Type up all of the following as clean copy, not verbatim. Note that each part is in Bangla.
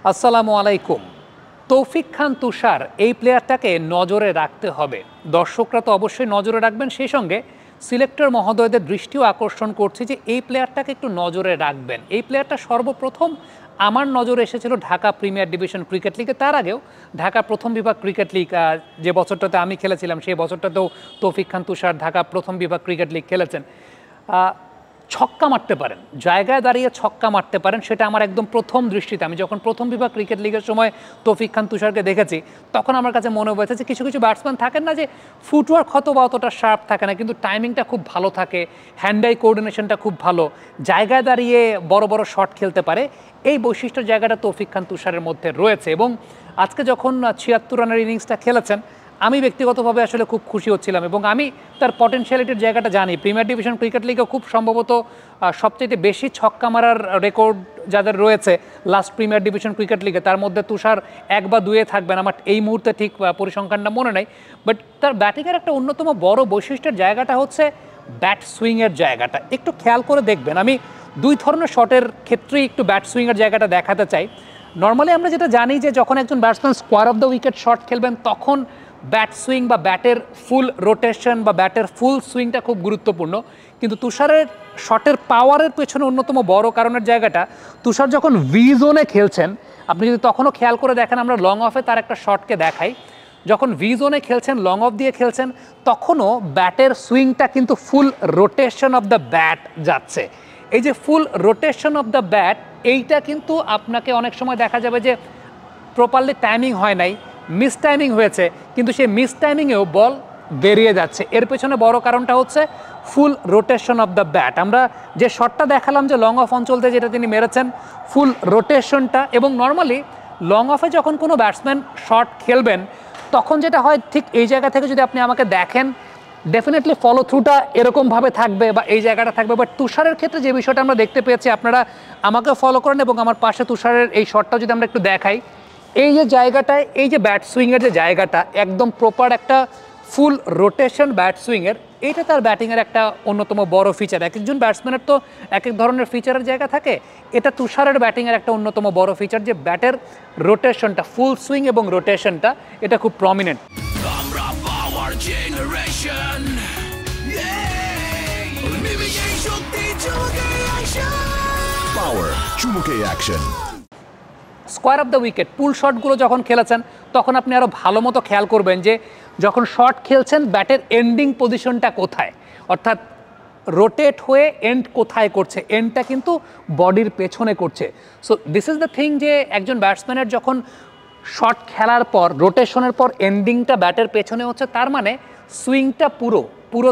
আসসালামু আলাইকুম। তৌফিক খান তুষার এই প্লেয়ারটাকে নজরে রাখতে হবে। দর্শকরা তো অবশ্যই নজরে রাখবেন, সেই সঙ্গে সিলেক্টর মহোদয়দের দৃষ্টিও আকর্ষণ করছে যে এই প্লেয়ারটাকে একটু নজরে রাখবেন। এই প্লেয়ারটা সর্বপ্রথম আমার নজরে এসেছিল ঢাকা প্রিমিয়ার ডিভিশন ক্রিকেট লিগে, তার আগেও ঢাকা প্রথম বিভাগ ক্রিকেট লিগ যে বছরটাতে আমি খেলেছিলাম সেই বছরটাতেও তৌফিক খান তুষার ঢাকা প্রথম বিভাগ ক্রিকেট লিগ খেলেছেন। ছক্কা মারতে পারেন, জায়গায় দাঁড়িয়ে ছক্কা মারতে পারেন, সেটা আমার একদম প্রথম দৃষ্টিতে। আমি যখন প্রথম বিভাগ ক্রিকেট লিগের সময় তৌফিক খান তুষারকে দেখেছি তখন আমার কাছে মনে হয়েছে যে কিছু কিছু ব্যাটসম্যান থাকেন না যে ফুটওয়ার্ক হয়তো বা অতটা শার্প থাকে না, কিন্তু টাইমিংটা খুব ভালো থাকে, হ্যান্ড আই কোঅর্ডিনেশনটা খুব ভালো, জায়গায় দাঁড়িয়ে বড় বড় শট খেলতে পারে। এই বৈশিষ্ট্য জায়গাটা তৌফিক খান তুষারের মধ্যে রয়েছে এবং আজকে যখন ৭৬ রানের ইনিংসটা খেলেছেন আমি ব্যক্তিগতভাবে আসলে খুব খুশি হচ্ছিলাম এবং আমি তার পটেনশিয়ালিটির জায়গাটা জানি। প্রিমিয়ার ডিভিশন ক্রিকেট লিগে খুব সম্ভবত সবচেয়ে বেশি ছক্কা মারার রেকর্ড যাদের রয়েছে লাস্ট প্রিমিয়ার ডিভিশন ক্রিকেট লিগে, তার মধ্যে তুষার ১ বা ২-এ থাকবেন। আমার এই মুহূর্তে ঠিক পরিসংখ্যানটা মনে নেই, বাট তার ব্যাটিংয়ের একটা অন্যতম বড় বৈশিষ্ট্যের জায়গাটা হচ্ছে ব্যাট সুইংয়ের জায়গাটা। একটু খেয়াল করে দেখবেন, আমি দুই ধরনের শটের ক্ষেত্রেই একটু ব্যাট সুইংয়ের জায়গাটা দেখাতে চাই। নর্মালি আমরা যেটা জানি যে যখন একজন batsman square of the wicket shot খেলবেন তখন ব্যাট সুইং বা ব্যাটের ফুল রোটেশন বা ব্যাটের ফুল সুইংটা খুব গুরুত্বপূর্ণ, কিন্তু তুষারের শটের পাওয়ারের পেছনে অন্যতম বড় কারণের জায়গাটা তুষার যখন ভি জোনে খেলছেন, আপনি যদি তখনও খেয়াল করে দেখেন, আমরা লং অফে তার একটা শটকে দেখাই, যখন ভি জোনে খেলছেন লং অফ দিয়ে খেলছেন তখনও ব্যাটের সুইংটা কিন্তু ফুল রোটেশন অফ দ্য ব্যাট যাচ্ছে। এই যে ফুল রোটেশন অফ দ্য ব্যাট, এইটা কিন্তু আপনাকে অনেক সময় দেখা যাবে যে প্রপারলি টাইমিং হয় নাই, মিস টাইমিং হয়েছে, কিন্তু সেই মিস টাইমিংয়েও বল বেরিয়ে যাচ্ছে। এর পেছনে বড় কারণটা হচ্ছে ফুল রোটেশন অফ দ্য ব্যাট। আমরা যে শটটা দেখালাম যে লং অফ অঞ্চলতে যেটা তিনি মেরেছেন, ফুল রোটেশনটা, এবং নর্মালি লং অফে যখন কোনো ব্যাটসম্যান শট খেলবেন তখন যেটা হয় ঠিক এই জায়গা থেকে যদি আপনি আমাকে দেখেন ডেফিনেটলি ফলো থ্রুটা এরকমভাবে থাকবে বা এই জায়গাটা থাকবে, বাট তুষারের ক্ষেত্রে যে বিষয়টা আমরা দেখতে পেয়েছি, আপনারা আমাকে ফলো করেন এবং আমার পাশে তুষারের এই শটটা যদি আমরা একটু দেখাই, এই যে জায়গাটায় এই যে ব্যাট সুইংয়ের যে জায়গাটা একদম প্রপার একটা ফুল রোটেশন ব্যাট সুইংয়ের, এইটা তার ব্যাটিংয়ের একটা অন্যতম বড় ফিচার। এক একজন ব্যাটসম্যানের তো এক এক ধরনের ফিচারের জায়গা থাকে, এটা তুষারের ব্যাটিংয়ের একটা অন্যতম বড় ফিচার যে ব্যাটের রোটেশনটা, ফুল সুইং এবং রোটেশনটা এটা খুব prominent. Square of the wicket pull শটগুলো যখন খেলেছেন তখন আপনি আরও ভালো মতো খেয়াল করবেন যে যখন শট খেলছেন ব্যাটের এন্ডিং পজিশনটা কোথায়, অর্থাৎ রোটেট হয়ে এন্ড কোথায় করছে, এন্ডটা কিন্তু বডির পেছনে করছে। So this is the thing যে একজন ব্যাটসম্যানের যখন শট খেলার পর রোটেশনের পর এন্ডিংটা ব্যাটের পেছনে হচ্ছে, তার মানে সুইংটা পুরো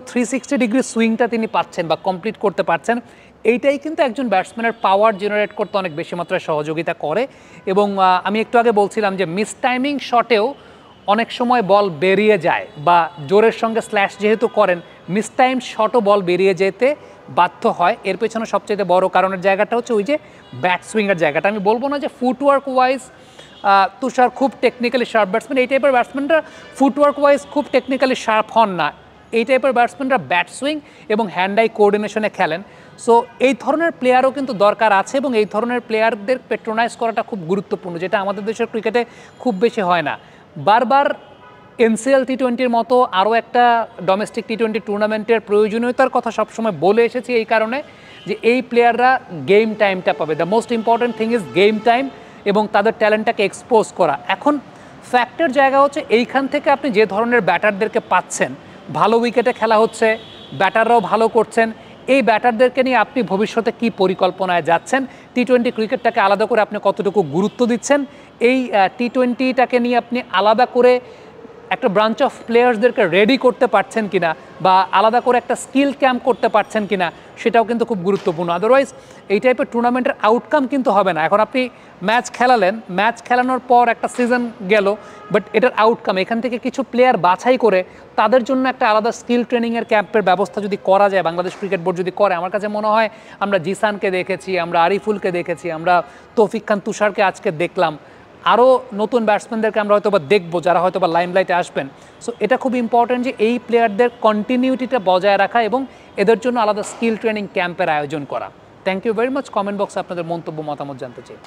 360 ডিগ্রি সুইংটা তিনি পাচ্ছেন বা কমপ্লিট করতে পারছেন। এইটাই কিন্তু একজন ব্যাটসম্যানের পাওয়ার জেনারেট করতে অনেক বেশি মাত্রায় সহযোগিতা করে। এবং আমি একটু আগে বলছিলাম যে মিস টাইমিং শটেও অনেক সময় বল বেরিয়ে যায়, বা জোরের সঙ্গে স্ল্যাশ যেহেতু করেন মিস টাইম শটও বল বেরিয়ে যেতে বাধ্য হয়। এর পেছনে সবচেয়ে বড় কারণের জায়গাটা হচ্ছে ওই যে ব্যাট সুইংয়ের জায়গাটা। আমি বলবো না যে ফুটওয়ার্ক ওয়াইজ তুষার খুব টেকনিক্যালি শার্প ব্যাটসম্যান, এই টাইপের ব্যাটসম্যানরা ফুটওয়ার্ক ওয়াইজ খুব টেকনিক্যালি শার্প হন না, এই টাইপের ব্যাটসম্যানরা ব্যাট সুইং এবং হ্যান্ড আই কোঅর্ডিনেশনে খেলেন। সো এই ধরনের প্লেয়ারও কিন্তু দরকার আছে এবং এই ধরনের প্লেয়ারদের পেট্রোনাইজ করাটা খুব গুরুত্বপূর্ণ, যেটা আমাদের দেশের ক্রিকেটে খুব বেশি হয় না। বারবার এনসিএল টি-20-র মতো আরও একটা ডোমেস্টিক টি-20 টুর্নামেন্টের প্রয়োজনীয়তার কথা সবসময় বলে এসেছি এই কারণে যে এই প্লেয়াররা গেম টাইমটা পাবে। The most important thing is game time এবং তাদের ট্যালেন্টটাকে এক্সপোজ করা। এখন ফ্যাক্টের জায়গা হচ্ছে এইখান থেকে আপনি যে ধরনের ব্যাটারদেরকে পাচ্ছেন, ভালো উইকেটে খেলা হচ্ছে, ব্যাটাররাও ভালো করছেন, এই ব্যাটারদেরকে নিয়ে আপনি ভবিষ্যতে কি পরিকল্পনায় যাচ্ছেন, টি-20 ক্রিকেটটাকে আলাদা করে আপনি কতটুকু গুরুত্ব দিচ্ছেন, এই টি-20টাকে নিয়ে আপনি আলাদা করে একটা ব্রাঞ্চ অফ প্লেয়ার্সদেরকে রেডি করতে পারছেন কিনা বা আলাদা করে একটা স্কিল ক্যাম্প করতে পারছেন কিনা, সেটাও কিন্তু খুব গুরুত্বপূর্ণ। আদারওয়াইজ এই টাইপের টুর্নামেন্টের আউটকাম কিন্তু হবে না। এখন আপনি ম্যাচ খেলালেন, ম্যাচ খেলানোর পর একটা সিজন গেল, বাট এটার আউটকাম এখান থেকে কিছু প্লেয়ার বাছাই করে তাদের জন্য একটা আলাদা স্কিল ট্রেনিংয়ের ক্যাম্পের ব্যবস্থা যদি করা যায়, বাংলাদেশ ক্রিকেট বোর্ড যদি করে, আমার কাছে মনে হয় আমরা জিসানকে দেখেছি, আমরা আরিফুলকে দেখেছি, আমরা তৌফিক খান তুষারকে আজকে দেখলাম, আরও নতুন ব্যাটসম্যানদেরকে আমরা হয়তো বা দেখবো যারা হয়তো বা লাইমলাইটে আসবেন। সো এটা খুব ইম্পর্টেন্ট যে এই প্লেয়ারদের কন্টিনিউটিটা বজায় রাখা এবং এদের জন্য আলাদা স্কিল ট্রেনিং ক্যাম্পের আয়োজন করা। Thank you very much. Comment বক্সে আপনাদের মন্তব্য মতামত জানতে চাই।